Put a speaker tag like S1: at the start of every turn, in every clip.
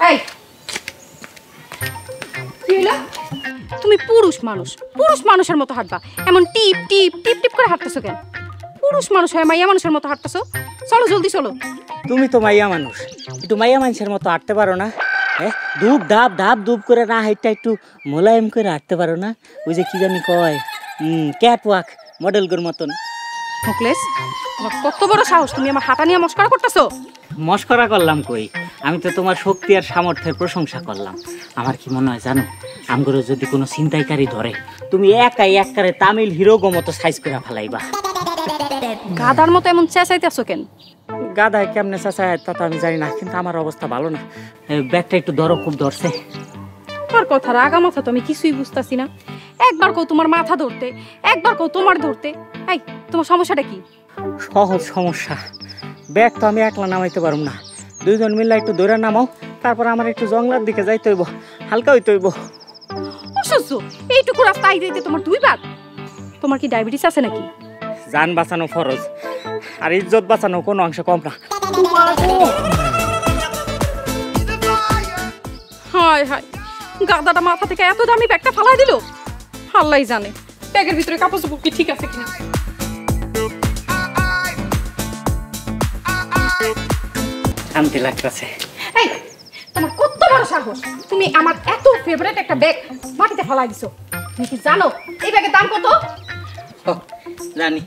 S1: এই তুমি পুরুষ মানুষের মতো হাঁটবা, এমন টিপ টিপ টিপ টিপ করে হাঁটতেছো কেন? পুরুষ মানুষ হয় মাইয়া মানুষের মতো হাঁটতেছো? চলো জলদি চলো।
S2: তুমি তো মাইয়া মানুষ, একটু মাইয়া মানুষের মতো হাঁটতে পারো না? হ্যাঁ, ধূপ ধাপ ধাপ ধূপ করে না হাইটটা একটু মোলায়েম করে হাঁটতে পারো না? ওই যে কি জানি কয়, ক্যাট ওয়াক মডেলগুলোর মতন।
S1: মুকলেশ, তোমার কত বড় সাহস, তুমি আমার হাঁটা নিয়ে মস্করা করতেছো?
S2: মস্করা করলাম কই, আমি তো তোমার শক্তি আর সামর্থ্যের প্রশংসা করলাম। আমার কি মনে হয় জানো, আমগুলো যদি কোনো ছিনতাইকারী ধরে, তুমি একাই একবারে তামিল হিরোগো মতো সাইজ করে ফেলাইবা।
S1: গাধার মতো এমন চেঁচাইতেছো কেন?
S2: গাধায় কেমনে চেঁচায় তা তো আমি জানি না, কিন্তু আমার অবস্থা ভালো না। ব্যাগটা একটু ধরো, খুব ধরছে।
S1: তোমার কথা রাগা মাথা তো আমি কিছুই বুঝতেছি না। একবার কও তোমার মাথা ধরতে, একবার কও তোমার ধরতে। এই তোমার সমস্যাটা কি?
S2: সহজ সমস্যা, ব্যাগ তো আমি একলা নামাইতে পারুম না। দুইজন মিলে একটু দৌড়া নামাও, তারপর আমার একটু জঙ্গলার দিকে যাইতে হইব, হালকা হইতে হইব।
S1: অসহ্য, এইটুকু রাস্তা আইতে তোমার দুইবার। তোমার কি ডায়াবেটিস আছে নাকি?
S2: জান বাঁচানো ফরজ, আর ইজ্জত বাঁচানো কোনো অংশ কম না।
S1: হায় হায়, গাদাটা মাথা থেকে এত দামি ব্যাগটা ফালাই দিল। আল্লাহই জানে ব্যাগের ভিতরে কাপড় চোপড় কি ঠিক আছে কিনা।
S2: শান্তি লাগতেছে।
S1: এই তোমার কত বড় সাহস, তুমি আমার এত ফেভারিট একটা ব্যাগ মাটিতে ফালাই দিছো। তুমি কি জানো এই ব্যাগের দাম কত?
S2: জানি।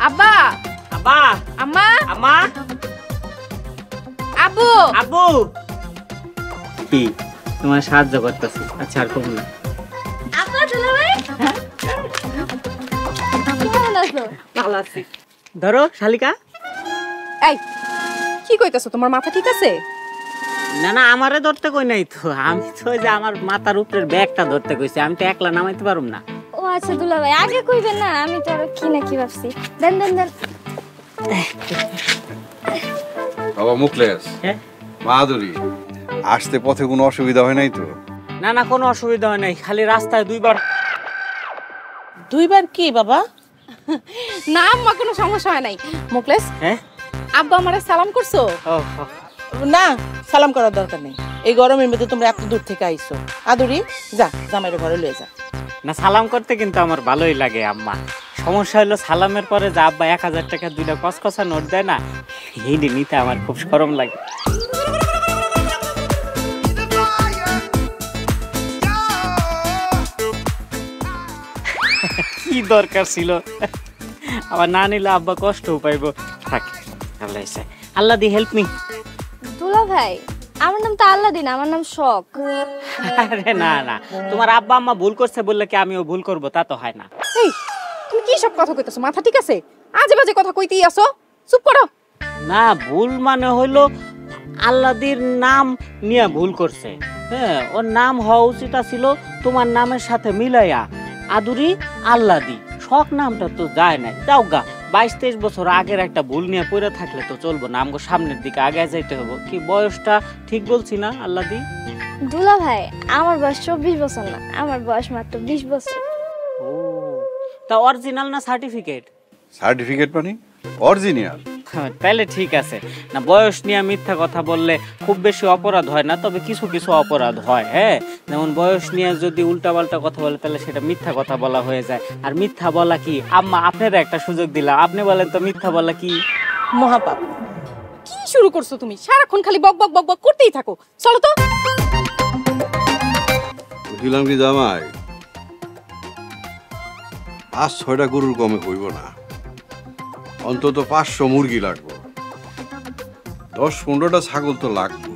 S1: আব্বা,
S2: আব্বা,
S1: আম্মা,
S2: আম্মা,
S1: আব্বু,
S2: আব্বু। কি তোমার সাহায্য করতেছি? আচ্ছা, আর কোন না।
S3: আব্বা চলো ভাই, কেমন আছো?
S1: ভালো আছি।
S2: ধরো শালিকা।
S1: এই কি কইতাছো, তোমার মাথা ঠিক আছে?
S2: না না, আমারে ধরতে কই নাই তো, আমি তো ওই যে আমার মাথার উপরের ব্যাগটা ধরতে কইছি, আমি তো একলা নামাইতে পারুম না।
S3: ও আচ্ছা দুলা ভাই, আগে কইবেন না, আমি তো আর কি না কি ভাবছি। দেন দেন দেন।
S4: বাবা মুকলেশ,
S2: হ্যাঁ
S4: মাধুরী, আসতে পথে কোনো অসুবিধা হয় নাই তো?
S2: না না, কোনো অসুবিধা হয় নাই, খালি রাস্তায় দুইবার।
S5: দুইবার কি বাবা?
S1: না আম্মা, কোনো সমস্যা হয় নাই। মুকলেশ,
S2: হ্যাঁ
S1: আব্বা আমারে সালাম করছো?
S5: না, সালাম করার দরকার নেই। এই গরমের মধ্যে তোমরা এত দূর থেকে আইছো। আদুরি যা, জামাইয়ের ঘরে লয়ে যা।
S2: না, সালাম করতে কিন্তু আমার ভালোই লাগে আম্মা। সমস্যা হলো সালামের পরে যে আব্বা 1000 টাকা দুইটা কসকসা নোট দেয় না, এই নিতে আমার খুব শরম লাগে। কি দরকার ছিল, আবার না নিলে আব্বা কষ্টও পাইব। থাক, আল্লাহ দি হেল্প মি।
S3: দুলা ভাই, আমার নাম তো আল্লাদিন, আমার নাম শখ।
S2: আরে না না, তোমার আব্বা আম্মা ভুল করছে বললে কি আমিও ভুল করব? তা তো হয় না।
S1: এই তুমি কি সব কথা কইতাছো? মাথা ঠিক আছে? আজে বাজে কথা কইতেই আসো, চুপ করো।
S2: না, ভুল মানে হইলো আল্লাদির নাম নিয়ে ভুল করছে। হ্যাঁ, ওর নাম হওয়া উচিত ছিল তোমার নামের সাথে মিলাইয়া আদুরি আল্লাদি। শখ নামটা তো যায় না। যাও গা, 22-23 বছর আগের একটা ভুল নিয়ে পড়ে থাকলে তো চলবো না, আমগো সামনের দিকে আগে যাইতে হবে। কি বয়সটা ঠিক বলছি না আল্লাদি?
S3: দুলা ভাই, আমার বয়স 24 বছর না, আমার বয়স মাত্র 20 বছর।
S2: ও, তা অরিজিনাল না সার্টিফিকেট?
S4: সার্টিফিকেট মানে অরিজিনাল।
S2: তাহলে ঠিক আছে। না, বয়স নিয়ে মিথ্যা কথা বললে খুব বেশি অপরাধ হয় না, তবে কিছু কিছু অপরাধ হয়। হ্যাঁ, যেমন বয়স নিয়ে যদি উল্টাপাল্টা কথা বলে তাহলে সেটা মিথ্যা কথা বলা হয়ে যায়। আর মিথ্যা বলা কি আম্মা, আপনারা একটা সুযোগ দিলাম, আপনি বলেন তো মিথ্যা বলা কি?
S5: মহাপাপ।
S1: কি শুরু করছো তুমি? সারাক্ষণ খালি বক বক বক বক করতেই থাকো। চলো তো।
S4: বুঝলাম কি জামাই, 5-6টা গরুর কমে হইব না, অন্তত 500 মুরগি লাগবে, 10-15টা ছাগল তো লাগবে।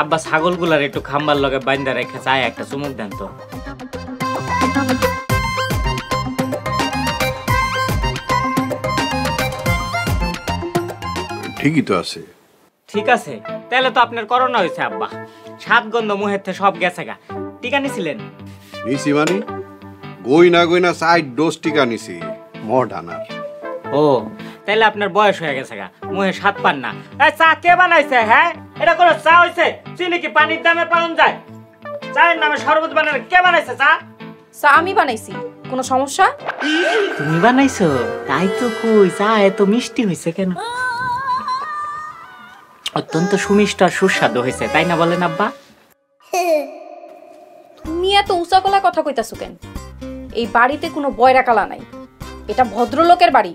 S2: আব্বা, ছাগলগুলার একটু খাম্বার লগে বাইন্দা রেখে চায় একটা চুমুক দেন তো।
S4: ঠিকই তো আছে।
S2: ঠিক আছে, তাহলে তো আপনার করোনা হয়েছে আব্বা। 7 গন্ধ মুহের থেকে সব গেছে গা। টিকা নিছিলেন?
S4: নিছি মানে গই না 4 ডোজ টিকা নিছি মডার্নার।
S2: ও, তাহলে আপনার বয়স হয়ে গেছে গা, মুহে 7 পান না। এই চা কে বানাইছে? হ্যাঁ, এটা কোন চা হইছে? চিনি কি পানির দামে পাওয়া যায়? চায়ের নামে শরবত বানানো কে বানাইছে? চা
S1: চা আমি বানাইছি, কোনো সমস্যা?
S2: তুমি বানাইছো? তাই তো কই, চা এত মিষ্টি হইছে কেন? অত্যন্ত সুমিষ্ট আর সুস্বাদু হয়েছে, তাই না বলেন আব্বা?
S1: তুমি এত উঁচা গলায় কথা কইতাছো কেন? এই বাড়িতে কোনো বয়রা কালা নাই, এটা ভদ্রলোকের বাড়ি,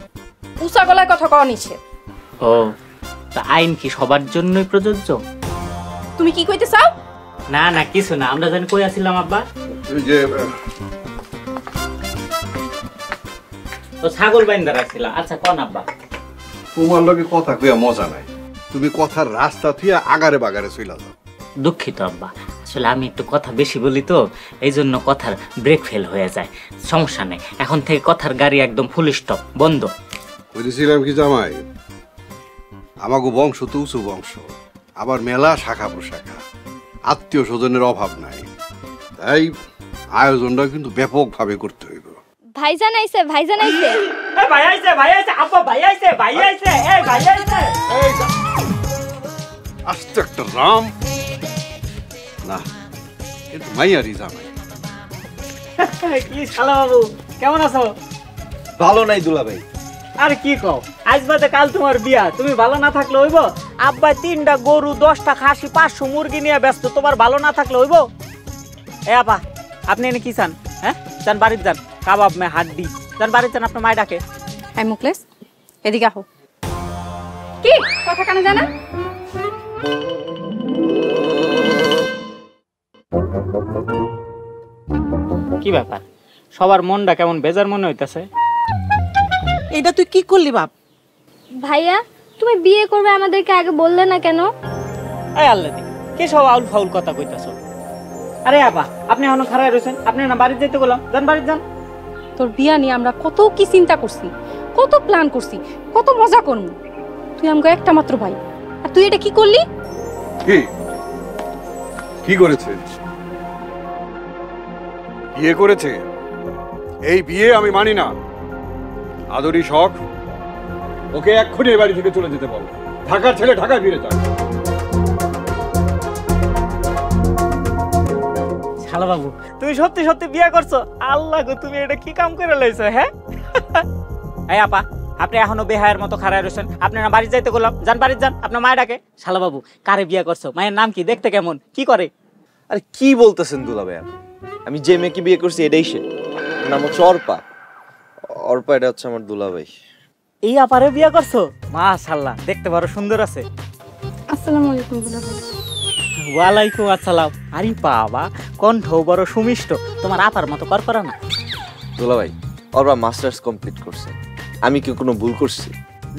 S1: উঁচা গলায় কথা কওয়া নিষেধ।
S2: ও, তা আইন কি সবার জন্যই প্রযোজ্য?
S1: তুমি কি কইতে চাও?
S2: না না কিছু না, আমরা জানি কই আছিলাম আব্বা?
S4: ওই যে
S2: তো ছাগল বাইন্দা রাখছিলাম। আচ্ছা কোন আব্বা?
S4: তোমার লগে কথা কইয়া মজা নাই, তুমি কথার রাস্তা থুইয়া আগারে বাগারে চইলা যাও।
S2: দুঃখিত আব্বা, আসলে আমি একটু কথা বেশি বলি তো, এই জন্য কথার ব্রেক ফেল হয়ে যায়। সমস্যা নেই, এখন থেকে কথার গাড়ি একদম ফুল স্টপ, বন্ধ।
S4: বুঝেছিলাম কি জামাই, আমাগো বংশ তো উঁচু বংশ, আবার মেলা শাখা প্রশাখা, আত্মীয় স্বজনের অভাব নাই, তাই আয়োজনটা কিন্তু ব্যাপকভাবে করতে হইব।
S3: ভাইজান আইছে, ভাইজান আইছে।
S2: ভাই আইছে, ভাই আইছে, আব্বা ভাই আইছে, ভাই আইছে, এই ভাই আইছে।
S4: আস্তে একটা রাম না, কিন্তু মাইয়ারি জামাই।
S2: কি শালা বাবু, কেমন আছো?
S6: ভালো নাই দুলা ভাই।
S2: আর কি কও, আজ বাদে কাল তোমার বিয়া, তুমি ভালো না থাকলে হইব? আব্বা 3টা গরু, 10টা খাসি, 500 মুরগি নিয়ে ব্যস্ত, তোমার ভালো না থাকলে হইব? এ আপা, আপনি এনে কি চান? হ্যাঁ, যান বাড়িতে যান, কাবাব মে হাড্ডি, যান বাড়িতে যান, আপনার মায় ডাকে।
S1: হ্যাঁ মুখলেস, এদিকে আহো। কি কথা কানে জানা?
S2: কি ব্যাপার, সবার মনটা কেমন বেজার মনে হইতাছে?
S5: এটা তুই কি করলি বাপ?
S3: ভাইয়া, তুমি বিয়ে করবে আমাদেরকে আগে বললে না কেন?
S2: এই আল্লাহ দি, কি সব আউল ফাউল কথা কইতাছো? আরে আপা, আপনি এখনো খাড়ায় রয়েছেন, আপনি না বাড়িতে যেতে বললাম, যান বাড়িতে যান।
S1: তোর বিয়া নিয়ে আমরা কত কি চিন্তা করছি, কত প্ল্যান করছি, কত মজা করবো। তুই আমাকে একটা মাত্র ভাই, আর তুই এটা কি করলি?
S4: কি কি করেছে? বিয়ে করেছে? এই বিয়ে আমি মানি না। আদরি শখ, ওকে এক্ষুনি এই বাড়ি থেকে চলে যেতে বলো। ঢাকার ছেলে ঢাকায় ফিরে যাক।
S2: শালা বাবু, তুমি সত্যি সত্যি বিয়ে করছো? আল্লাহ গো, তুমি এটা কি কাম করে লইছো? হ্যাঁ এই আপা, আপনি এখনো বেহায়ের মতো খাড়ায় রয়েছেন, আপনি না বাড়ি যাইতে বললাম, যান বাড়ি যান, আপনার মায় ডাকে। শালা বাবু, কারে বিয়ে করছো? মায়ের নাম কি? দেখতে কেমন? কি করে?
S6: আরে কি বলতেছেন দুলা ভাই? আমি যে মেয়েকে বিয়ে করছি এটাই সে, ওর নাম হচ্ছে অর্পা। অর্পা, এটা হচ্ছে আমার দুলা ভাই।
S2: এই আপারে বিয়ে করছো? মাশাআল্লাহ, দেখতে বড় সুন্দর আছে।
S1: আসসালামু আলাইকুম দুলা ভাই।
S2: ওয়ালাইকুম আসসালাম। আরে বাবা, কণ্ঠ বড় সুমিষ্ট, তোমার আপার মতো করকরা না।
S6: দুলা ভাই, অর্পা মাস্টার্স কমপ্লিট করছে। আমি কি কোনো ভুল করছি?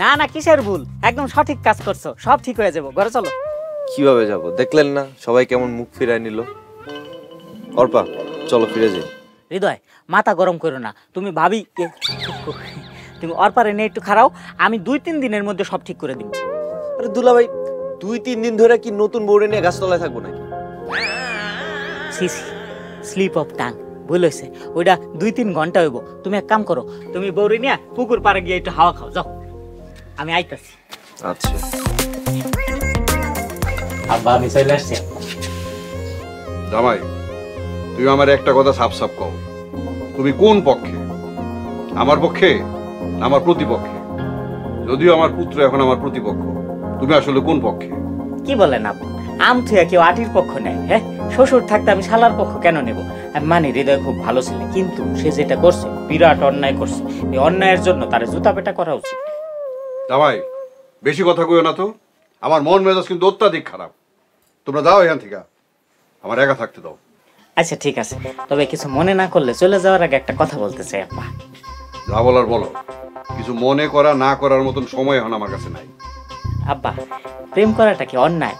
S2: না না, কিসের ভুল, একদম সঠিক কাজ করছো, সব ঠিক হয়ে যাবো। ঘরে চলো।
S6: কিভাবে যাব? দেখলেন না সবাই কেমন মুখ ফিরায় নিল। অর্পা, চলো ফিরে যাই।
S2: হৃদয়, মাথা গরম করো না, তুমি ভাবি তুমি অর্পারে নিয়ে একটু খারাও, আমি 2-3 দিনের মধ্যে সব ঠিক করে দিব।
S6: আরে দুলা ভাই, 2-3 দিন ধরে কি নতুন বউরে নিয়ে গাছতলায় থাকবো নাকি?
S2: স্লিপ অফ টাং ভুল হয়েছে, ওইটা 2-3 ঘন্টা হইব। তুমি এক কাম করো, তুমি বউরে নিয়ে পুকুর পাড়ে গিয়ে একটু হাওয়া খাও, যাও, আমি আইতাছি।
S6: আচ্ছা
S2: আব্বা, আমি চলে আসছি।
S4: জামাই, তুমি আমার একটা কথা সাফ সাফ কও, তুমি কোন পক্ষে? আমার পক্ষে না আমার প্রতিপক্ষে? যদিও আমার পুত্র এখন আমার প্রতিপক্ষ, তুমি আসলে কোন পক্ষে?
S2: কি বলেন আব্বা, আম থুয়া কেউ আটির পক্ষ নেয়? হ্যাঁ, শ্বশুর থাকতে আমি শালার পক্ষ কেন নেব? মানে হৃদয় খুব ভালো ছেলে, কিন্তু সে যেটা করছে বিরাট অন্যায় করছে। এই অন্যায়ের জন্য তার জুতা পেটা করা উচিত।
S4: জামাই, বেশি কথা কইও না তো, আমার মন মেজাজ কিন্তু অত্যাধিক খারাপ। তোমরা যাও এখান থেকে, আমার একা থাকতে দাও।
S2: আচ্ছা ঠিক আছে, তবে কিছু মনে না করলে চলে যাওয়ার আগে একটা কথা বলতে চাই আব্বা।
S4: যা বলার বলো, কিছু মনে করা না করার মতন সময় এখন আমার কাছে নাই।
S2: আব্বা, প্রেম করাটা কি অন্যায়?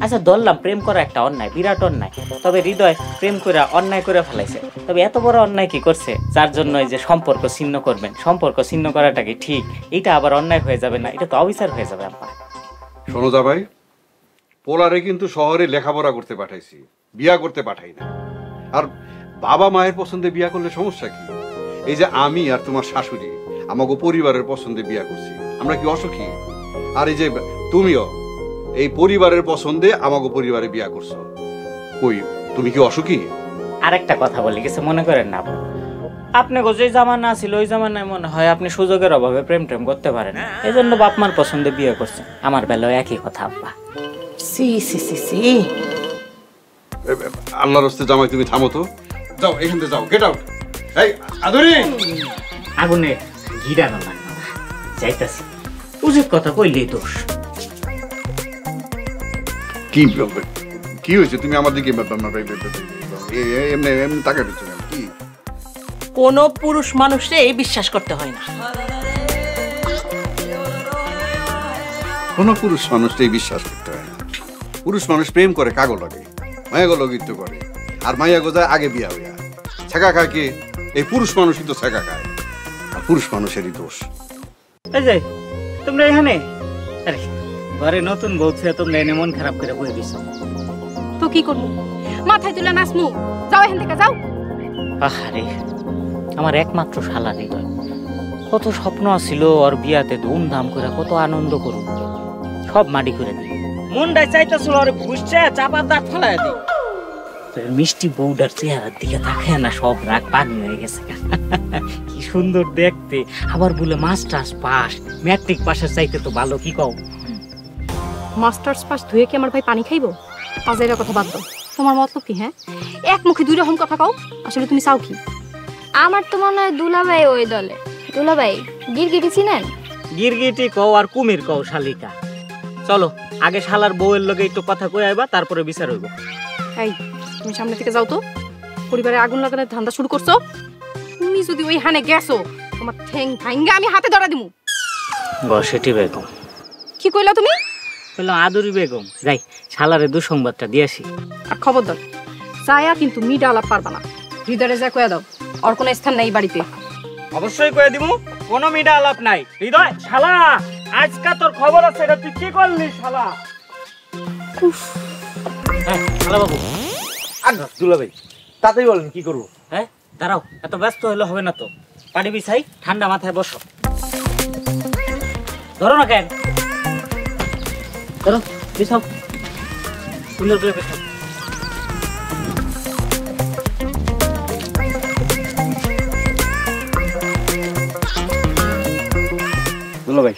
S2: আচ্ছা ধরলাম প্রেম করা একটা অন্যায়, বিরাট অন্যায়, তবে হৃদয় প্রেম করে অন্যায় করে ফেলাইছে। তবে এত বড় অন্যায় কি করছে যার জন্য এই যে সম্পর্ক ছিন্ন করবেন? সম্পর্ক ছিন্ন করাটা কি ঠিক? এটা আবার অন্যায় হয়ে যাবে না? এটা তো অবিচার হয়ে যাবে আব্বা।
S4: শোনো জামাই, পোলারে কিন্তু শহরে লেখাপড়া করতে পাঠাইছি, বিয়া করতে পাঠাই না। আর বাবা মায়ের পছন্দে বিয়া করলে সমস্যা কি? এই যে আমি আর তোমার শাশুড়ি আমাকে পরিবারের পছন্দে বিয়া করছি, আমরা কি অসুখী? আর এই যে তুমিও এই পরিবারের পছন্দে আমাকে পরিবারে বিয়া করছো, কই তুমি কি অসুখী?
S2: আরেকটা কথা বলি, কিছু মনে করেন না আব্বা। আপনি যে জামানা ছিল ওই জামানায় মনে হয় আপনি সুযোগের অভাবে প্রেম টেম করতে পারেন, এই জন্য বাপ মার পছন্দে বিয়ে করছেন। আমার বেলায় একই কথা আব্বা।
S5: সি সি সি সি
S4: আল্লাহর হস্তে জামাই তুমি থামো তো, যাও এখান থেকে যাও, গেট আউট। এই আদুরি,
S2: আগুনে ঘিরা না লাগে যাইতাছি, উচিত কথা কইলেই দোষ।
S4: কি কি হয়েছে? তুমি আমার দিকে এমনি এমনি তাকে দিচ্ছ কেন? কি
S5: কোনো পুরুষ মানুষে বিশ্বাস করতে হয় না।
S4: কোনো পুরুষ মানুষটাই বিশ্বাস করতে হয় না। পুরুষ মানুষ প্রেম করে কাগো লাগে, মায়াগো লগিত্ব করে, আর মায়াগো যায় আগে বিয়া হইয়া। ছেঁকা খায় কে? এই পুরুষ মানুষই তো ছেঁকা খায়, আর পুরুষ মানুষেরই দোষ।
S2: এই যে তোমরা এখানে, আরে ঘরে নতুন বউ ছিল, তোমরা এনে মন খারাপ করে বই দিছো।
S1: তো কি করবো, মাথায় তুলে নাচমু? যাও এখান থেকে যাও।
S2: আহারে আমার একমাত্র শালা হৃদয়, কত স্বপ্ন ছিল ওর বিয়াতে ধুমধাম করে কত আনন্দ করুন, সব মাটি করে দিই। মনটাই চাইতেছিল ওরে ঘুষছে চাপার দাঁত ফেলায় দিই। মিষ্টি বউটার চেহারার দিকে তাকায় না, সব রাগ পানি হয়ে গেছে। কি সুন্দর দেখতে, আবার বলে মাস্টার্স পাস, ম্যাট্রিক পাশের চাইতে তো ভালো। কি কও?
S1: মাস্টার্স পাস ধুয়ে কি আমার ভাই পানি খাইবো? আজেরা কথা বাদ দাও। তোমার মতলব কি? হ্যাঁ, এক মুখে দুই রকম কথা কও। আসলে তুমি চাও কি?
S3: আমার তো মনে হয় দুলাভাই ওই দলে। দুলাভাই গিরগিটি চিনেন?
S2: গিরগিটি কও আর কুমির কও শালিকা। চলো আগে শালার বউয়ের লগে একটু কথা কই আইবা, তারপরে বিচার হইব।
S1: এই তুমি সামনে থেকে যাও তো, পরিবারে আগুন লাগানোর ধান্দা শুরু করছো। তুমি যদি ওই হানে গেছো, তোমার ঠ্যাং ভাঙ্গা আমি হাতে ধরা দিমু।
S2: বসেটি বেগম।
S1: কি কইলা তুমি?
S2: বললাম আদুরি বেগম। যাই শালারে দুঃসংবাদটা দিয়েছি।
S1: আর খবরদার চায়া কিন্তু মিডা আলাপ পারবা না। হৃদয়ে যা কয়া দাও, আর কোনো স্থান নাই বাড়িতে।
S2: অবশ্যই কয়ে দিমু, কোনো মিডা আলাপ নাই। হৃদয় শালা, আজকা তোর খবর আছে, এটা তুই কি করলি শালা? হ্যাঁ শালা বাবু।
S6: দুলা ভাই তাতেই বলেন কি করবো?
S2: হ্যাঁ দাঁড়াও, এত ব্যস্ত হলে হবে না তো। পানি বিছাই, ঠান্ডা মাথায় বসো। ধরো না কেন, ধরো বিছাও, সুন্দর করে বিছাও।
S6: দুলা ভাই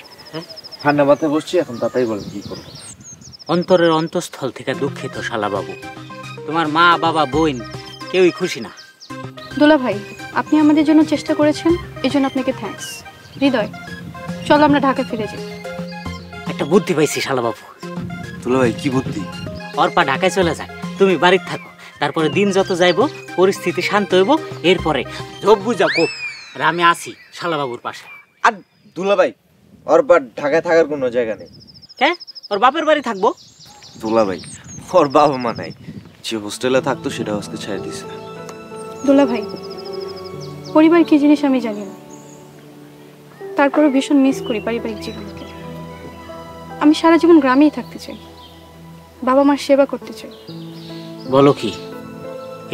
S6: ঠান্ডা মাথায় বসছি, এখন তাতেই বলেন কি করবো?
S2: অন্তরের অন্তঃস্থল থেকে দুঃখিত শালা বাবু, তোমার মা বাবা বোন কেউই খুশি না।
S1: দোলা ভাই, আপনি আমাদের জন্য চেষ্টা করেছেন, এই জন্য আপনাকে থ্যাঙ্কস। হৃদয় চলো আমরা ঢাকা ফিরে যাই।
S2: একটা বুদ্ধি পাইছি শালা বাবু।
S6: দুলা ভাই কি বুদ্ধি?
S2: অর্পা ঢাকায় চলে যায়, তুমি বাড়িতে থাকো। তারপরে দিন যত যাইব, পরিস্থিতি শান্ত হইব, এরপরে জব বুঝা কোপ আর আমি আসি শালা বাবুর পাশে।
S6: আর দুলা ভাই ওর বা ঢাকায় থাকার কোনো জায়গা নেই।
S2: হ্যাঁ, ওর বাপের বাড়ি থাকবো।
S6: দুলা ভাই ওর বাবা মা নাই, যে হোস্টেলে থাকতো সেটা আজকে ছেড়ে দিছে।
S1: দোলা ভাই, পরিবার কি জিনিস আমি জানি না, তারপরে ভীষণ মিস করি পারিবারিক জীবনকে। আমি সারা জীবন গ্রামেই থাকতে চাই, বাবা মার সেবা করতে চাই।
S2: বলো কি,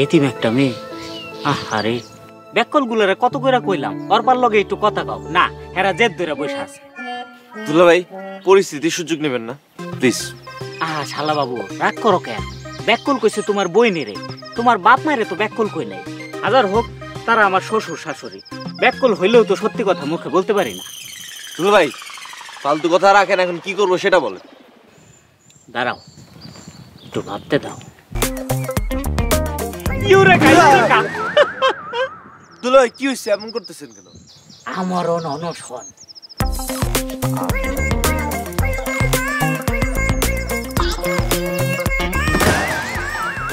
S2: এতিম একটা মেয়ে। আহারে ব্যাকল গুলারে কত কইরা কইলাম অর্পার লগে একটু কথা কও না, হেরা জেদ ধরে বসে আছে।
S6: দুলা ভাই পরিস্থিতির সুযোগ নেবেন না প্লিজ।
S2: শালা বাবু রাগ করো কেন? ব্যাকল কইছে তোমার বইনেরে, তোমার বাপ মায়েরে তো ব্যাকল কই নাই। হাজার হোক তারা আমার শ্বশুর শাশুড়ি, ব্যাকল হইলেও তো সত্যি কথা মুখে বলতে পারি না।
S6: দুলা ভাই ফালতু কথা রাখেন, এখন কি করবো সেটা বলেন।
S2: দাঁড়াও একটু ভাবতে দাও।
S6: দুলা ভাই কি হয়েছে, এমন করতেছেন কেন?
S2: আমার অনশন।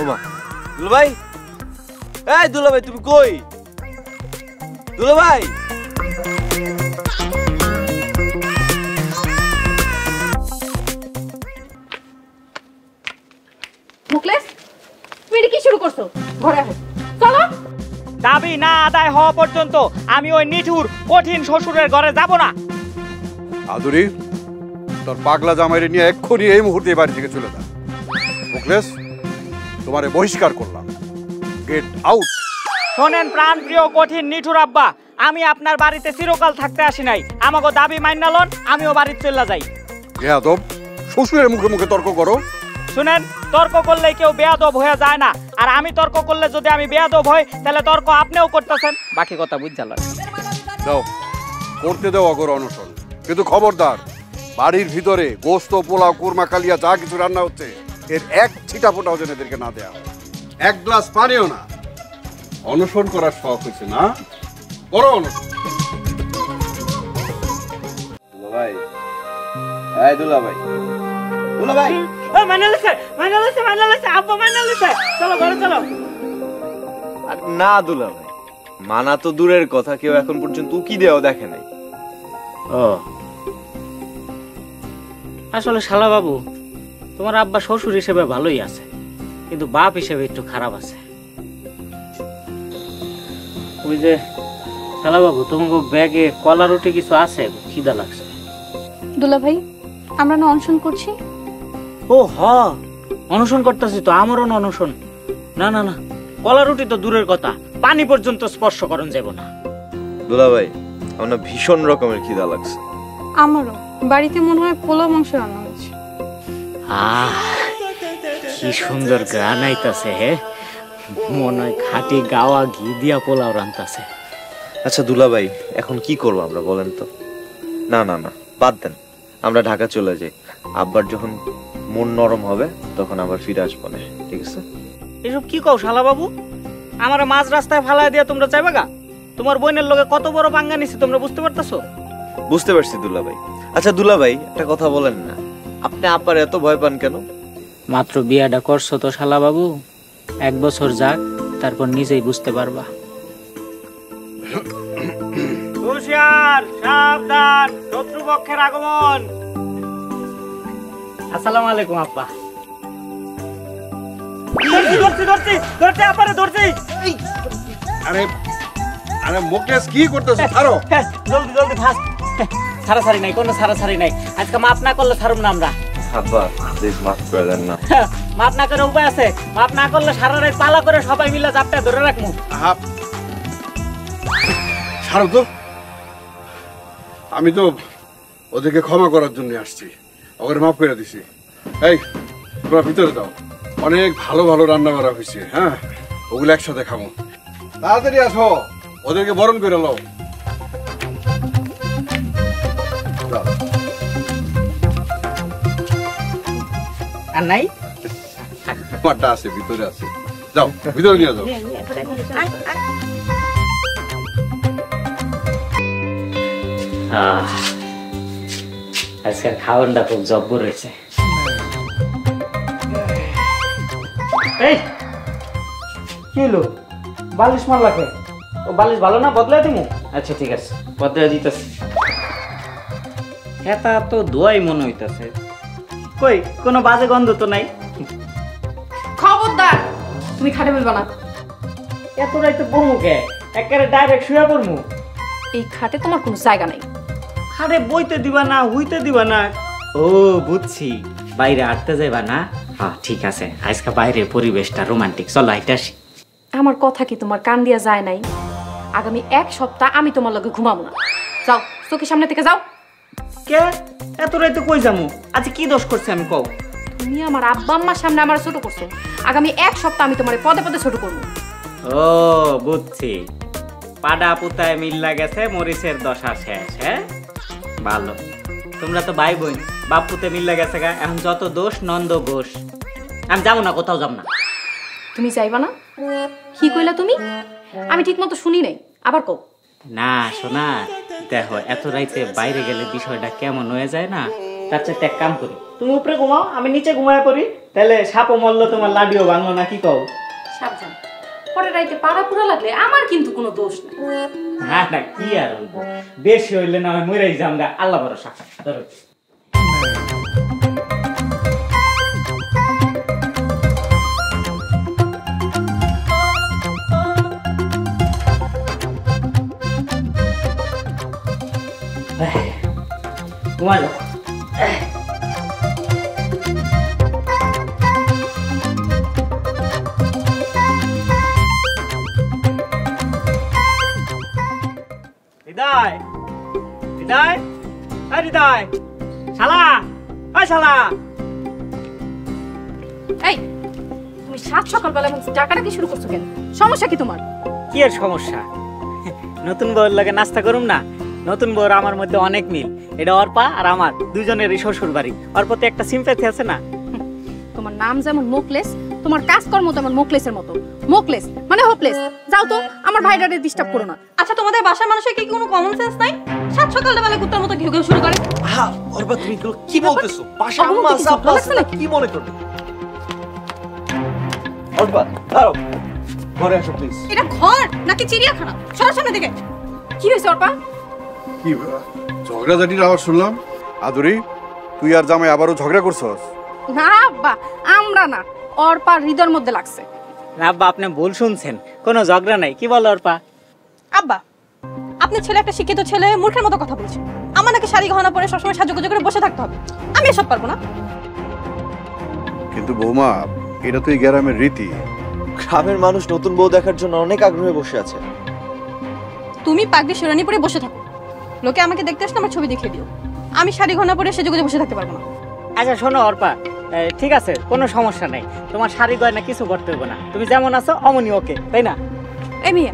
S6: ওমা দুলা ভাই, এই দুলা ভাই তুমি কই? দুলা ভাই
S1: মুকলেশ, তুমি এটা কি শুরু করছো? ঘরে আসো, চলো।
S2: দাবি না আদায় হওয়া পর্যন্ত আমি ওই নিঠুর কঠিন শ্বশুরের ঘরে যাব না।
S4: আদুরি, তোর পাগলা জামাইরে নিয়ে এক্ষুনি এই মুহূর্তে বাড়ি থেকে চলে যা। মুকলেশ, তোমারে বহিষ্কার করলাম, গেট আউট।
S2: শোনেন প্রাণ প্রিয় কঠিন নিঠুর আব্বা, আমি আপনার বাড়িতে চিরকাল থাকতে আসি নাই। আমাকে দাবি মাইনা লন, আমিও বাড়িতে চলে যাই।
S4: বেয়াদব, শ্বশুরের মুখে মুখে তর্ক করো।
S2: শুনেন, তর্ক করলে কেউ বেয়াদব হয়ে যায় না, আর আমি তর্ক করলে যদি আমি বেয়াদব হই তাহলে তর্ক আপনিও করতেছেন। বাকি কথা বুঝালেন।
S4: দাও, করতে দাও অগর অনশন, কিন্তু খবরদার বাড়ির ভিতরে গোস্ত পোলাও কোরমা কালিয়া যা কিছু রান্না হচ্ছে এর এক ছিটা ফোটাও যেন এদেরকে না দেয়া হয়। এক গ্লাস পানিও না। অনশন করার শখ হয়েছে না? বড় অনশন।
S6: দুলাভাই, এই দুলাভাই, দুলাভাই,
S2: চলো ঘরে চলো।
S6: আর না দুলাভাই, মানা তো দূরের কথা, কেউ এখন পর্যন্ত উকি দেওয়া দেখে নাই।
S2: ও আসলে শালা বাবু, তোমার আব্বা শ্বশুর হিসেবে ভালোই আছে, কিন্তু বাপ হিসেবে একটু খারাপ আছে। ওই যে শালা বাবু, তোমাকে ব্যাগে কলা রুটি কিছু আছে? খিদা লাগছে।
S1: দুলা ভাই, আমরা না অনশন করছি?
S2: ও হ, অনশন করতেছি তো, আমারও না অনশন। না না না, কলা রুটি তো দূরের কথা, পানি পর্যন্ত স্পর্শ করন যাব না।
S6: দুলাভাই, আমার ভীষণ রকমের খিদা লাগছে।
S1: আমারও। বাড়িতে মনে হয় পোলাও মাংস রান্না হয়েছে।
S2: আহ, কি সুন্দর গান আইতাছে, হে মনে হয় খাঁটি গাওয়া ঘি দিয়া পোলাও রান্তাছে।
S6: আচ্ছা দুলাভাই, এখন কি করবো আমরা বলেন তো? না না না, বাদ দেন, আমরা ঢাকা চলে যাই। আব্বার যখন মন নরম হবে তখন আবার ফিরে আসবো না, ঠিক আছে?
S2: এসব কি কও শালা বাবু? আমার মাঝ রাস্তায় ফালায় দিয়া তোমরা চাইবা গা? তোমার বোনের লগে কত বড় পাঙ্গা নিছে তোমরা বুঝতে পারতেছো?
S6: বুঝতে পারছি দুলাভাই। আচ্ছা দুলাভাই, একটা কথা বলেন না, আপনি আব্বার এত ভয় পান কেন?
S2: মাত্র বিয়াটা করছো তো শালা বাবু, 1 বছর যাক, তারপর নিজেই বুঝতে পারবা। হুশিয়ার, সাবধান, শত্রুপক্ষের আগমন। আসসালামু আলাইকুম আব্বা। ধরছি আব্বারে ধরছি।
S4: আরে আরে মুকেশ, কি করতেছ? ছাড়ো।
S2: জলদি জলদি ফাস্ট। ছাড়াছাড়ি নাই, কোনো ছাড়াছাড়ি নাই। আজকে মাফ না করলে ছাড়ুম না আমরা।
S6: আব্বা প্লিজ মাফ করে দেন না।
S2: মাফ না করে উপায় আছে? মাফ না করলে সারা রাত পালা করে সবাই মিলে জাপটা ধরে রাখবো।
S4: ছাড়ো তো। আমি তো ওদেরকে ক্ষমা করার জন্য আসছি, ওদের মাফ করে দিছি। এই তোমরা ভিতরে দাও, অনেক ভালো ভালো রান্না করা হয়েছে। হ্যাঁ, ওগুলো একসাথে খাবো। তাড়াতাড়ি আসো, ওদেরকে বরণ করে নাও।
S2: আর নাই
S4: আমারটা আছে, ভিতরে আছে, যাও ভিতরে নিয়ে যাও।
S2: আজকের খাওয়ানটা খুব জব্বর হয়েছে। এই কি হলো? বালিশ মারলা কে? ও বালিশ ভালো না, বদলাই দিমু? আচ্ছা ঠিক আছে, বদলাই দিতেছি। এটা তো দোয়াই মনে হইতাছে। কই কোনো বাজে গন্ধ তো নাই।
S1: খবরদার, তুমি খাটে বলবা না।
S2: এত রাইতে বমু কে? একেবারে ডাইরেক্ট শুয়ে পড়মু।
S1: এই খাটে তোমার কোনো জায়গা নাই।
S2: খাটে বইতে দিবা না, হইতে দিবা না? ও বুঝছি, বাইরে হাঁটতে যাইবা না? হ্যাঁ ঠিক আছে, আজকে বাইরের পরিবেশটা রোমান্টিক, চলো হাইটে আসি।
S1: আমার কথা কি তোমার কান দিয়া যায় নাই? আগামী 1 সপ্তাহ আমি তোমার লগে ঘুমাবো না। যাও, চোখের সামনে থেকে যাও।
S2: কে এত রাইতে কই যামু? আজ কি দোষ করছে আমি কও?
S1: তুমি আমার আব্বা আম্মার সামনে আমার ছোট করছো। আগামী 1 সপ্তাহ আমি তোমার পদে পদে ছোট করবো।
S2: ও বুঝছি, পাডা পুতায় মিল্লা গেছে, মরিচের দশা শেষ। হ্যাঁ ভালো, তোমরা তো ভাই বোন, বাপ পুতে মিল্লা গেছে গা, এখন যত দোষ নন্দ ঘোষ। আমি যাবো না, কোথাও যাব না।
S1: তুমি যাইবা না? কি কইলা তুমি? আমি ঠিক মতো শুনি নাই, আবার কও।
S2: না শোনা, দেখো এত রাইতে বাইরে গেলে বিষয়টা কেমন হয়ে যায় না। তার চেয়ে এক কাম করি, তুমি উপরে ঘুমাও, আমি নিচে ঘুমায় পড়ি, তাহলে সাপও মরলো তোমার লাডিও ভাঙলো না, কি কও?
S1: সাবধান, পরে রাইতে পাড়া পুরা লাগলে আমার কিন্তু কোনো দোষ নেই।
S2: না না, কি আর হইব, বেশি হইলে না হয় মরেই যামগা, আল্লাহ ভরসা। ধরো ঘুমা যাও। হৃদয়, হৃদয়, এই হৃদয়, শালা, ওই শালা।
S1: এই তুমি সাত সকালবেলা ডাকাডাকি শুরু করছো কেন? সমস্যা কি তোমার?
S2: কি এর সমস্যা? নতুন বউয়ের লগে নাস্তা করুম না? নতুন বউর আমার মধ্যে অনেক মিল। এটা অর্পা আর আমার দুজনেরই শ্বশুর বাড়ি। ওর প্রতি একটা সিম্প্যাথি আছে না?
S1: তোমার নাম যেমন মোকলেস, তোমার কাজকর্ম তেমন মোকলেসের মতো। মোকলেস মানে হোপলেস। যাও তো, আমার ভাইটারে ডিস্টার্ব করো না।
S7: আচ্ছা তোমাদের বাসার মানুষের কি কোনো কমন সেন্স নাই? সাত সকালবেলা কুত্তার মতো ঘেউ ঘেউ শুরু করে।
S6: অর্পা তুমি এগুলো কি বলতেছো? পাশে আম্মা আছে, আব্বা আছে, কি মনে করবে? অর্পা দাঁড়াও, ঘরে আসো প্লিজ।
S1: এটা ঘর নাকি চিড়িয়াখানা? সরার সামনে থেকে। কি হয়েছে অর্পা?
S4: কি ঝগড়াঝাটির আওয়াজ শুনলাম। আদুরি, তুই আর জামাই আবারও ঝগড়া করছস?
S1: না আব্বা, আমরা না, অর্পা হৃদয়ের মধ্যে লাগছে।
S2: না আব্বা, আপনি ভুল শুনছেন, কোনো ঝগড়া নাই। কি বলো অর্পা?
S7: আব্বা, আপনি ছেলে একটা শিক্ষিত ছেলে মূর্খের মতো কথা বলছেন। আমার নাকি শাড়ি গহনা পরে সবসময় সাজুগুজু করে বসে থাকতে হবে? আমি এসব পারবো না।
S4: কিন্তু বৌমা, এটা তো এই গ্রামের রীতি।
S6: গ্রামের মানুষ নতুন বউ দেখার জন্য অনেক আগ্রহে বসে আছে।
S7: তুমি পাগড়ি শিরানি পরে বসে থাকো, লোকে আমাকে দেখতে আসলে আমার ছবি দেখিয়ে দিও। আমি শাড়ি গহনা পরে সেজেগুজে বসে থাকতে পারবো না।
S2: আচ্ছা শোনো অর্পা, ঠিক আছে, কোনো সমস্যা নাই। তোমার শাড়ি গয়না কিছু করতে হবে না, তুমি যেমন আছো অমনি ওকে, তাই না?
S1: এই মেয়ে,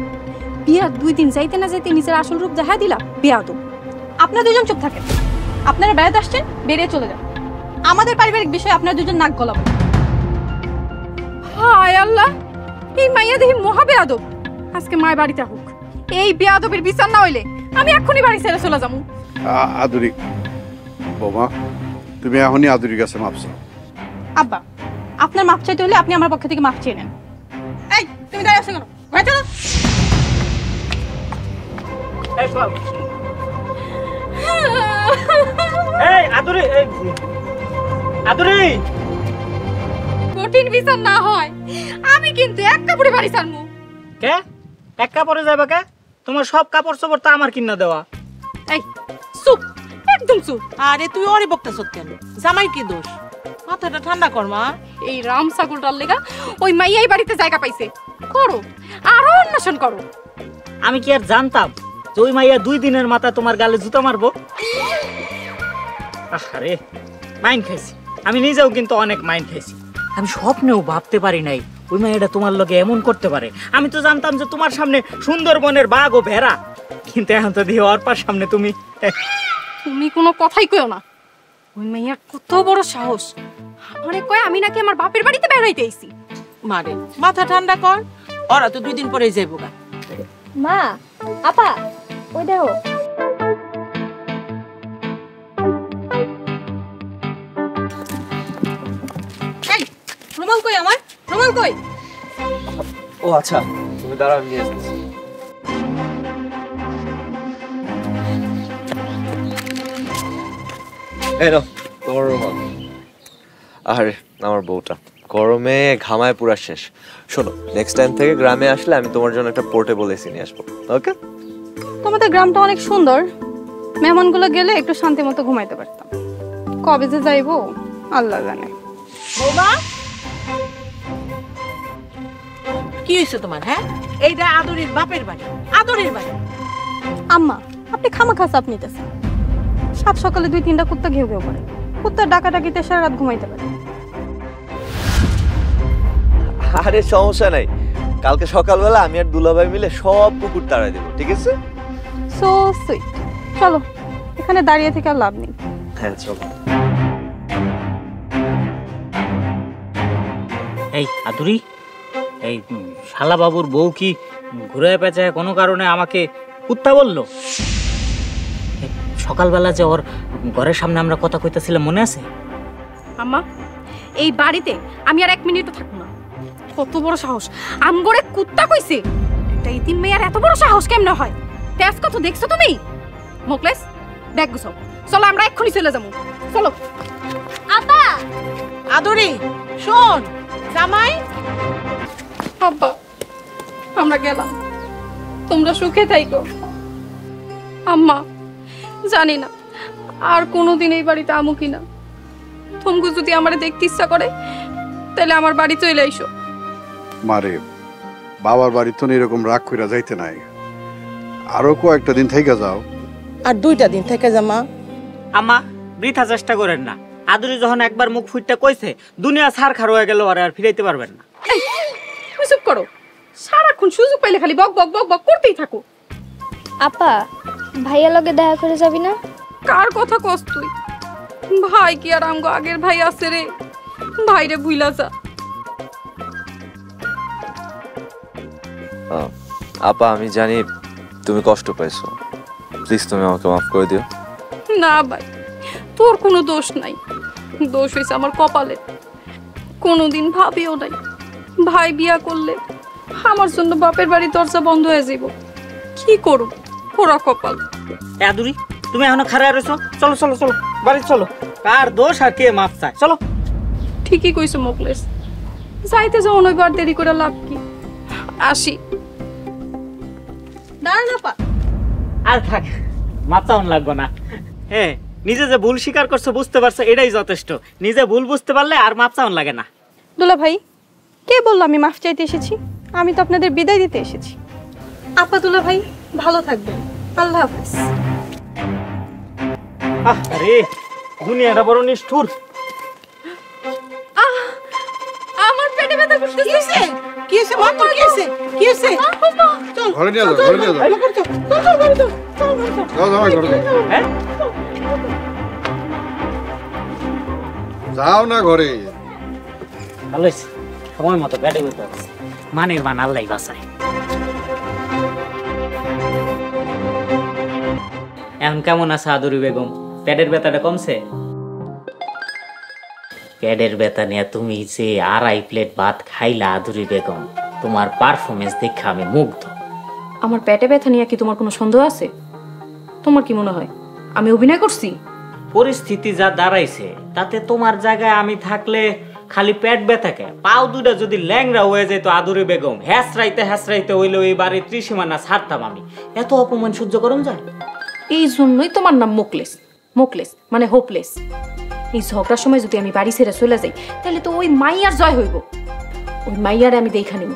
S1: বিয়ার 2 দিন যাইতে না যাইতে নিজের আসল রূপ দেখা দিলা। বিয়া তো
S7: আপনারা দুজন চুপ থাকেন। আপনারা বেড়াতে আসছেন, বেরিয়ে চলে যান। আমাদের পারিবারিক বিষয়ে আপনারা দুজন নাক গলাবো।
S1: হায় আল্লাহ, এই মাইয়া দেখি মহা বেয়াদব। আজকে মায়ের বাড়িতে হোক, এই বেয়াদবের বিচার না হইলে আমি এক্ষুনি বাড়ি ছেড়ে চলে যাবো।
S4: আদুরি, বৌমা তুমি এখনই আদুরির কাছে মাপ চাও।
S7: আব্বা, আপনার মাপ চাইতে হলে আপনি আমার পক্ষ থেকে মাপ চেয়ে নেন। এই তুমি দাঁড়িয়ে আছো কেন? ঘরে চলো।
S2: এই আদুরি, আদুরি,
S1: কঠিন বিচার না হয় আমি কিন্তু এক কাপড়ে বাড়ি ছাড়বো।
S2: কে এক কাপড়ে যাবে কে? তোমার সব কাপড় চোপড় তো আমার কিনা দেওয়া।
S1: এই চুপ, একদম চুপ।
S5: আরে তুই ওরে বকতেছ কেন? জামাই কি দোষ? মাথাটা ঠান্ডা কর মা।
S1: এই রাম ছাগলটার লেগা ওই মাইয়া এই বাড়িতে জায়গা পাইছে। করো, আরো অন্বেষণ করো।
S2: আমি কি আর জানতাম যে ওই মাইয়া 2 দিনের মাথায় তোমার গালে জুতা মারবো? আরে মাইন খাইছি, আমি নিজেও কিন্তু অনেক মাইন খাইছি। আমি স্বপ্নেও ভাবতে পারি নাই ওই মাইয়াটা তোমার লগে এমন করতে পারে। আমি তো জানতাম যে তোমার সামনে সুন্দরবনের বাঘ ও ভেড়া, কিন্তু এখন তো দিয়ে অর্পার সামনে তুমি
S1: তুমি কোনো কথাই কইও না। ওই মাইয়ার কত বড় সাহস, আমারে কয় আমি নাকি আমার বাপের বাড়িতে বেড়াইতে আইছি।
S5: মারে মাথা ঠান্ডা কর, ওরা তো 2 দিন পরেই যাইবো গা।
S3: মা, আপা, ওই দেখো।
S7: এই রুমাল কই আমার? রুমাল কই?
S6: ও আচ্ছা, তুমি দাঁড়াও, নিয়ে আসতেছি। এই নাও তোমার রুমাল। আরে আমার বউটা গরমে ঘামায় পুরা শেষ। শোনো, নেক্সট টাইম থেকে গ্রামে আসলে আমি তোমার জন্য একটা পোর্টেবল এসি নিয়ে আসবো, ওকে?
S1: তোমাদের গ্রামটা অনেক সুন্দর, মেহমানগুলো গেলে একটু শান্তি মতো ঘুমাইতে পারতাম। কবে যে যাইবো আল্লাহ জানে।
S5: বৌমা, কি হয়েছে তোমার? হ্যাঁ, এইটা আদরের বাপের বাড়ি, আদরের বাড়ি।
S7: আম্মা, আপনি খামাখা চাপ নিতেছেন। সাত সকালে 2-3টা কুত্তা ঘেউ ঘেউ করে। কুত্তার ডাকাডাকিতে সারা রাত ঘুমাইতে পারে।
S6: আরে সমস্যা নাই, কালকে সকালবেলা আমি আর দুলাভাই মিলে সব কুকুর তাড়াই দেবো, ঠিক আছে?
S7: So sweet. চলো, এখানে দাঁড়িয়ে থেকে আর লাভ নেই।
S6: হ্যাঁ চলো।
S2: এই আদুরি, এই শালা বাবুর বউ কি ঘুরে পেঁচায় কোনো কারণে আমাকে কুত্তা বললো? সকালবেলা যে ওর ঘরের সামনে আমরা কথা কইতেছিলাম, মনে আছে?
S1: আম্মা, এই বাড়িতে আমি আর 1 মিনিটও থাকবো না। কত বড় সাহস, আমগরে কুত্তা কইছে। একটা ইতিম মেয়ের এত বড় সাহস কেমনে হয়? তেজ কত দেখছো তুমি? মোকলেস, ব্যাগ গুছাও, চলো আমরা এক্ষুনি চলে যাবো। চলো।
S3: আপা,
S5: আদরি শোন, জামাই।
S1: আব্বা, আমরা গেলাম, তোমরা সুখে থাইকো। আম্মা, জানি না আর কোনোদিন এই বাড়িতে আমু কিনা। তোমরা যদি আমারে দেখতে ইচ্ছা করে তাহলে আমার বাড়ি চলে আইসো।
S4: মারে, বাবার বাড়ি তো এরকম রাগ কইরা যাইতে নাই। আরো কয়েকটা দিন থেকে যাও।
S5: আর 2টা দিন থেকে জামা।
S2: আম্মা, বৃথা চেষ্টা করেন না। আদুরি যখন একবার মুখ ফুটতে কইছে, দুনিয়া ছারখার হয়ে গেল, আর ফিরাইতে পারবেন না।
S1: তুমি চুপ করো, সারাক্ষণ সুযোগ পাইলে খালি বক বক বক বক করতেই থাকো।
S3: আপা, ভাইয়া লগে দেখা করে যাবি না?
S1: কার কথা কস তুই? ভাই কি আর আমগো আগের ভাই আছে রে? ভাইরে ভুইলা যা।
S6: আপা আমি জানি তুমি কষ্ট পাইছো, প্লিজ তুমি আমাকে মাফ করে দিও।
S1: না ভাই, তোর কোনো দোষ নাই, দোষ হয়েছে আমার কপালে। কোনোদিন ভাবিও নাই ভাই বিয়া করলে আমার জন্য বাপের বাড়ির দরজা বন্ধ হয়ে যাইব। কি করব, পোড়া কপাল।
S2: আদুরি তুমি এখনো খারাপ রয়েছো, চলো চলো চলো বাড়ি চলো। কার দোষ আর কে মাপ চায়, চলো।
S1: ঠিকই কইছো মোকলেস, যাইতে যাও নইবার দেরি করে লাভ কি? আসি।
S7: দাঁড়ান আপা,
S2: আর থাক, মাপ চাওন লাগবো না। হ্যাঁ, নিজে যে ভুল স্বীকার করছো বুঝতে পারছো, এটাই যথেষ্ট। নিজে ভুল বুঝতে পারলে আর মাপ চাওন লাগে না।
S1: দুলা ভাই, কে বললো আমি মাফ চাইতে এসেছি? আমি তো আপনাদের বিদায় দিতে এসেছি।
S7: আপা দুলা ভাই ভালো থাকবেন, আল্লাহ হাফেজ।
S2: আরে দুনিয়াটা বড় নিষ্ঠুর।
S1: আমার পেটে ব্যথা করতেছে।
S5: কি হয়েছে মা, তোর কি হয়েছে? কি হয়েছে? চল
S4: ঘরে নিয়ে যাও, ঘরে নিয়ে যাও। যাও জামাই, ঘরে যাও।
S2: হ্যাঁ,
S4: যাও না ঘরে।
S2: ভালো হয়েছে, সময় মতো পেটে ব্যথা আছে। মানের মান আল্লাহ বাঁচায়। এখন কেমন আছে আদুরি বেগম? পেটের ব্যথাটা কমছে? পেটের ব্যথা নিয়ে তুমি যে 2.5 প্লেট ভাত খাইলা আদুরি বেগম, তোমার পারফরমেন্স দেখে আমি মুগ্ধ।
S1: আমার পেটে ব্যথা নিয়ে কি তোমার কোনো সন্দেহ আছে? তোমার কি মনে হয় আমি অভিনয় করছি?
S2: পরিস্থিতি যা দাঁড়াইছে তাতে তোমার জায়গায় আমি থাকলে খালি পেট ব্যথাকে পাও দুটা যদি ল্যাংরা হয়ে যেত আদুরি বেগম, হ্যাসরাইতে হইলে ওই বাড়ির ত্রিসীমানা ছাড়তাম আমি। এত অপমান সহ্য করুন যায়?
S1: এই জন্যই তোমার নাম মোকলেস। মোকলেস মানে হোপলেস। এই ঝগড়ার সময় যদি আমি বাড়ি ছেড়ে চলে যাই তাহলে তো ওই মাইয়ার জয় হইব। ওই মাইয়ারে আমি দেখা নিব,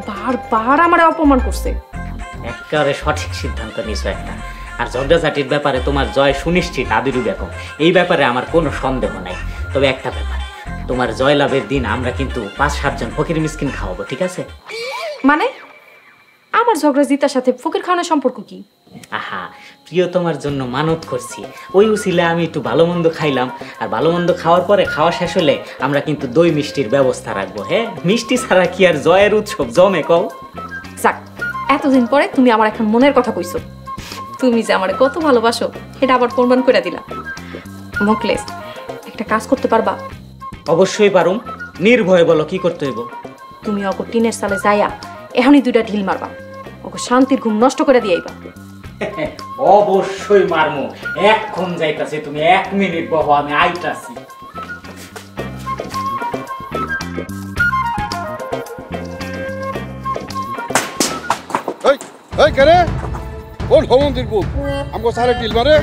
S1: বারবার আমার অপমান করছে।
S2: একেবারে সঠিক সিদ্ধান্ত নিছো একটা। আর ঝগড়াঝাটির ব্যাপারে তোমার জয় সুনিশ্চিত আদুরি বেগম, এই ব্যাপারে আমার কোনো সন্দেহ নাই। তবে একটা ব্যাপার, তোমার জয় লাভের দিন আমরা কিন্তু 5-7 জন ফকির মিসকিন খাওয়াবো, ঠিক আছে?
S1: মানে আমার ঝগড়া জিতার সাথে ফকির খাওয়ানোর সম্পর্ক কি?
S2: আহা, প্রিয় তোমার জন্য মানত করছি, ওই উসিলে আমি একটু ভালো মন্দ খাইলাম। আর ভালো মন্দ খাওয়ার পরে খাওয়া শেষ হলে আমরা কিন্তু দই মিষ্টির ব্যবস্থা রাখবো। হ্যাঁ, মিষ্টি ছাড়া কি আর জয়ের উৎসব জমে কও?
S1: যাক, এতদিন পরে তুমি আমার এখন মনের কথা কইছো। তুমি যে আমারে কত ভালোবাসো এটা আবার প্রমাণ করে দিলা। মোকলেস, একটা কাজ করতে পারবা?
S2: অবশ্যই পারুম, নির্ভয়ে বলো কি করতে হইব।
S1: তুমি অক টিনের সালে যাইয়া এখনই 2টা ঢিল মারবা, ওকে শান্তির ঘুম নষ্ট করে দিয়াইবা।
S2: অবশ্যই মারমু, এখন যাইতাছি, তুমি 1 মিনিট বহো, আমি আইতাছি।
S4: এই এই কেরে কোন সমন্দির পুত আমগো সারে টিল মারে?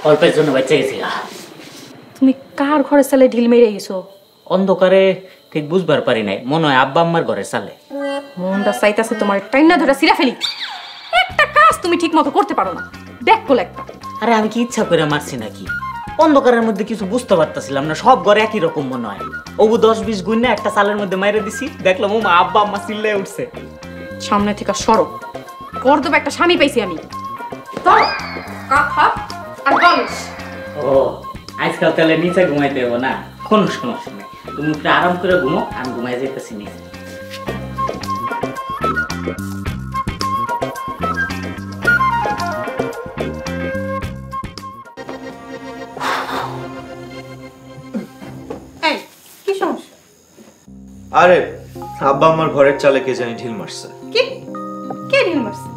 S2: অল্পের জন্য বেঁচে গেছি।
S1: তুমি কার ঘরে সালে ঢিল মেরে গেছো?
S2: অন্ধকারে ঠিক বুঝবার পারি নাই, মনে হয় আব্বা আম্মার ঘরে চালে।
S1: মনটা চাইতাছে তোমার টাইনা ধরে সিরা ফেলি। একটা কাজ তুমি ঠিক মতো করতে পারো না, ব্যাককল একটা।
S2: আরে আমি কি ইচ্ছা করে মারছি নাকি? অন্ধকারের মধ্যে কিছু বুঝতে পারতাছিলাম না, সব ঘরে একই রকম মনে হয়। ওগু 10-20 গুণ না একটা চালের মধ্যে মাইরে দিছি, দেখলাম ও মা আব্বা আম্মা চিল্লায় উঠছে।
S1: সামনে থেকে সরো, গর্দব একটা স্বামী পাইছি আমি। ধরো কাঁথা আর বালিশ।
S2: ও, আজকাল তাহলে নিচে ঘুমাইতে হবো না? কোনো সমস্যা নেই, তুমি একটু আরাম করে ঘুমো, আমি ঘুমাই যাইতেছি নিচে।
S7: এই কি সমস্যা?
S6: আরে আব্বা আমার ঘরের চালে কে জানি ঢিল মারছে।
S7: কি? কে ঢিল মারছে?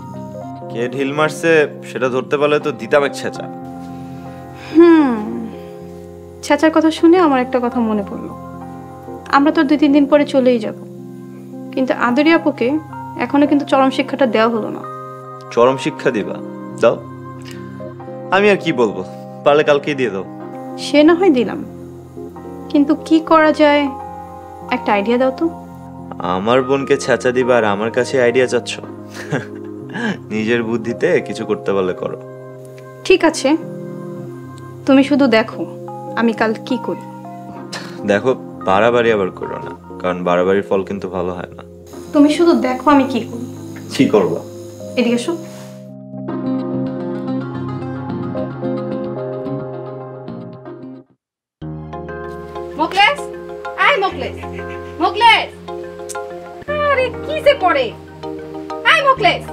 S6: কে ঢিল মারছে সেটা ধরতে পারলে তো দিতাম এক ছেঁচা।
S1: ছেঁচার কথা শুনে আমার একটা কথা মনে পড়লো। আমরা তো 2-3 দিন পরে চলেই যাব, কিন্তু আদরি আপুকে এখনো কিন্তু চরম শিক্ষাটা দেওয়া হলো না।
S6: চরম শিক্ষা দিবা? দাও, আমি আর কি বলবো, পারলে কালকেই দিয়ে দাও।
S1: সে না হয় দিলাম, কিন্তু কি করা যায় একটা আইডিয়া দাও তো।
S6: আমার বোনকে ছেঁচা দিবা আর আমার কাছে আইডিয়া চাচ্ছ? নিজের বুদ্ধিতে কিছু করতে পারলে করো।
S1: ঠিক আছে, তুমি শুধু দেখো আমি কাল কি করি।
S6: দেখো, বাড়াবাড়ি আবার করো না, কারণ বাড়াবাড়ির ফল কিন্তু ভালো হয় না।
S1: তুমি শুধু দেখো আমি কি করি।
S6: কি করবা?
S1: এদিকে এসো। মোকলেস, আয় মোকলেস, মোকলেস। আরে কি যে করে? আয় মোকলেস।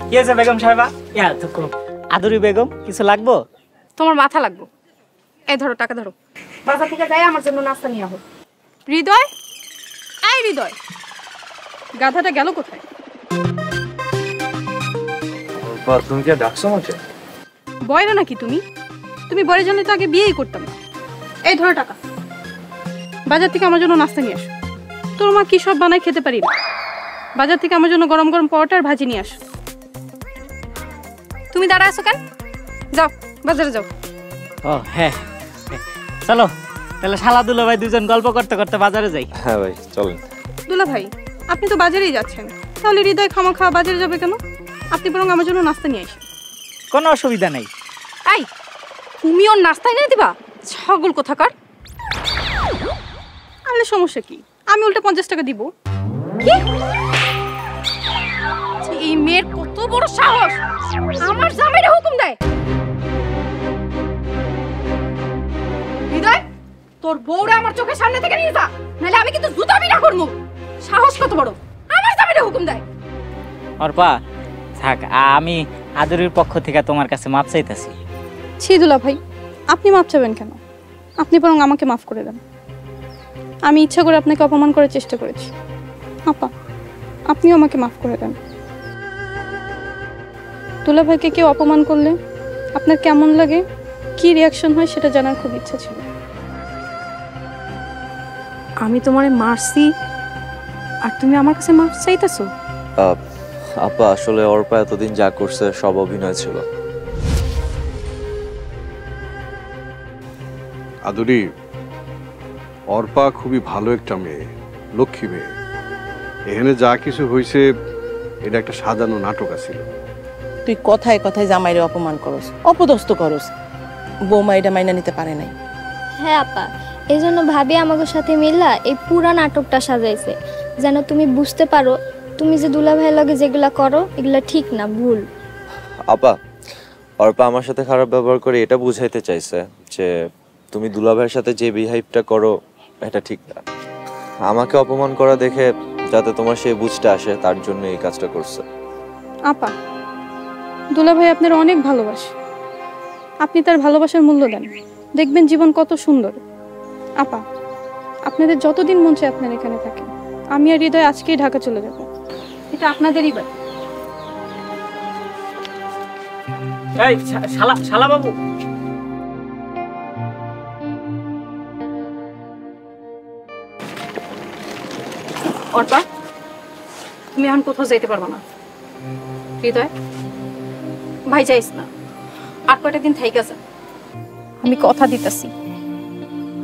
S2: কি আছে বেগম সাহেবা? আদুরি বেগম, কিছু লাগবো?
S1: তোমার মাথা লাগবে। এই ধরো, টাকা ধরো। বাজার থেকে যাই আমার জন্য নাস্তা নিয়ে আহো। হৃদয়, আয় হৃদয়। গাধাটা গেল কোথায়?
S6: তুমি কি ডাকছো আমাকে?
S1: বয়রা নাকি তুমি? তুমি বয়রা জানলে তো আগে বিয়েই করতাম না। এই ধরো টাকা, বাজার থেকে আমার জন্য নাস্তা নিয়ে আসো। তোর মা কি সব বানায় খেতে পারি না। বাজার থেকে আমার জন্য গরম গরম পরোটা আর ভাজি নিয়ে আসো। তুমি দাঁড়ায় আছো কেন? যাও বাজারে যাও।
S2: ও হ্যাঁ, চলো তাহলে শালা দুলা ভাই দুজন গল্প করতে করতে বাজারে যাই।
S6: হ্যাঁ ভাই চলেন।
S1: দুলা ভাই, আপনি তো বাজারেই যাচ্ছেন, তাহলে হৃদয় খামাখা বাজারে যাবে কেন? আপনি বরং আমার জন্য নাস্তা নিয়ে আসেন।
S2: কোনো অসুবিধা নেই।
S1: আই, তুমি ওর নাস্তা এনে দিবা? ছাগল কোথাকার। আরে সমস্যা কি? আমি উল্টে 50 টাকা দিব। কি? এই মেয়ের কত বড় সাহস, আমার জামাইরে হুকুম দেয়। হৃদয়, তোর বউরে আমার চোখের সামনে থেকে নিয়ে যা, নাহলে আমি কিন্তু জুতা বিনা করব। সাহস কত বড়, আমার জামাইরে হুকুম দেয়।
S2: অর্পা থাক, আমি আদুরির পক্ষ থেকে তোমার কাছে মাপ চাইতেছি।
S1: ছি দুলা ভাই, আপনি মাপ চাবেন কেন? আপনি বরং আমাকে মাফ করে দেন। আমি ইচ্ছা করে আপনাকে অপমান করার চেষ্টা করেছি। আপা, আপনিও আমাকে মাফ করে দেন। দুলা ভাইকে কেউ অপমান করলে আপনার কেমন লাগে, কি রিয়াকশন হয় সেটা জানার খুব ইচ্ছা ছিল। আমি তোমারে মারছি আর তুমি আমার কাছে মাফ চাইতেছো?
S6: আপা আসলে অর্পা এতদিন যা করছে সব অভিনয় ছিল।
S4: আদুরি, অর্পা খুবই ভালো একটা মেয়ে, লক্ষ্মী মেয়ে। এখানে যা কিছু হয়েছে এটা একটা সাজানো নাটক আছিল।
S5: তুই কথায় কথায় জামাইরে অপমান করস, অপদস্থ করস। বৌমা এটা মাইনা নিতে পারে নাই।
S3: হ্যাঁ আপা, এই জন্য ভাবি আমাকে সাথে মিল্লা এই পুরা নাটকটা সাজাইছে, যেন তুমি বুঝতে পারো তুমি যে দুলা ভাইয়ের লগে যেগুলা করো এগুলা ঠিক না, ভুল।
S6: আপা অর্পা আমার সাথে খারাপ ব্যবহার করে এটা বুঝাইতে চাইছে যে তুমি দুলা ভাইয়ের সাথে যে বিহেভটা করো এটা ঠিক না। আমাকে অপমান করা দেখে যাতে তোমার সেই বুঝটা আসে তার জন্য এই কাজটা করছে।
S1: আপা, দুলা ভাই আপনার অনেক ভালোবাসে, আপনি তার ভালোবাসার মূল্য দেন, দেখবেন জীবন কত সুন্দর। আপা, আপনাদের যতদিন মন চায় আপনার এখানে থাকেন। আমি আর হৃদয় আজকেই ঢাকা চলে যাব। এটা আপনাদেরই বাড়ি।
S2: এই শালা, শালা বাবু,
S1: অর্পা, তুমি এখন কোথাও যাইতে পারবো না। হৃদয় ভাই, যাইস না, আর কয়টা দিন থাইকা যা। আমি কথা দিতেছি,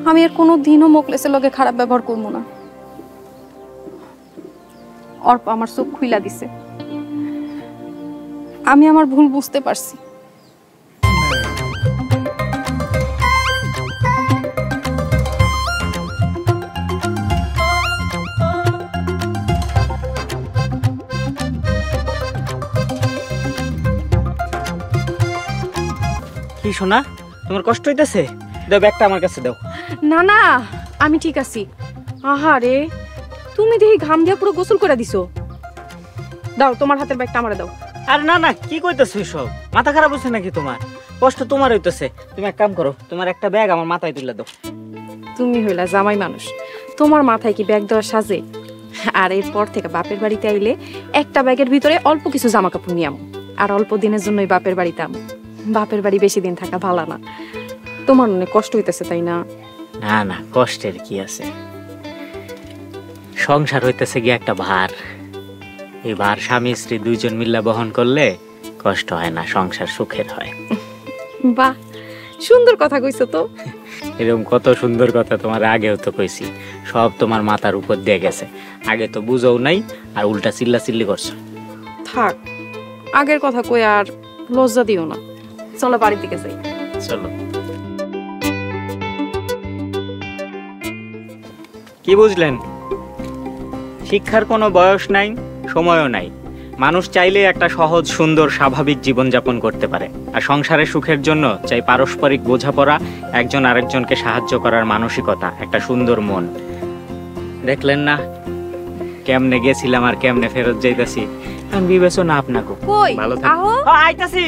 S1: আমি আর কোনো দিনও মোকলেসের লগে খারাপ ব্যবহার করবো না। অর্পা আমার চোখ খুইলা দিছে, আমি আমার ভুল বুঝতে পারছি।
S2: কি শোনা, তোমার কষ্ট হইতেছে? দাও ব্যাগটা আমার কাছে দাও।
S1: না না, আমি ঠিক আছি। আহারে, তুমি দেখি ঘাম দিয়া পুরো গোসল করে দিছো। দাও তোমার হাতের ব্যাগটা আমারে দাও।
S2: আর না না, কি কইতেছো এসব? মাথা খারাপ হচ্ছে নাকি তোমার? কষ্ট তোমার হইতেছে, তুমি এক কাম করো, তোমার একটা ব্যাগ আমার মাথায় তুলে দাও।
S1: তুমি হইলা জামাই মানুষ, তোমার মাথায় কি ব্যাগ দেওয়া সাজে? আর এরপর থেকে বাপের বাড়িতে আইলে একটা ব্যাগের ভিতরে অল্প কিছু জামা কাপড় নিয়ে আমো, আর অল্প দিনের জন্যই বাপের বাড়িতে আমো। বাপের বাড়ি বেশি দিন থাকা ভালো না। তোমার অনেক কষ্ট হইতেছে, তাই না?
S2: না না, কষ্টের কি আছে? সংসার হইতেছে গিয়ে একটা ভার। এই ভার স্বামী স্ত্রী দুইজন মিল্লা বহন করলে কষ্ট হয় না, সংসার সুখের হয়।
S1: বাহ, সুন্দর কথা কইছো তো।
S2: এরকম কত সুন্দর কথা তোমার আগেও তো কইছি, সব তোমার মাথার উপর দিয়ে গেছে। আগে তো বুঝও নাই, আর উল্টা চিল্লা চিল্লি করছো।
S1: থাক, আগের কথা কই আর লজ্জা দিও না। চলো বাড়ির দিকে যাই।
S2: চলো। কি বুঝলেন?
S8: শিক্ষার কোনো বয়স নাই, সময়ও নাই। মানুষ চাইলে একটা সহজ, সুন্দর, স্বাভাবিক জীবনযাপন করতে পারে। আর সংসারের সুখের জন্য চাই পারস্পরিক বোঝাপড়া, একজন আরেকজনকে সাহায্য করার মানসিকতা, একটা সুন্দর মন। দেখলেন না কেমনে গেছিলাম আর কেমনে ফেরত যাইতাছি। আমি বিবেচনা আপনাকে
S7: কই
S8: ভালো
S7: আহো
S8: আইতাছি।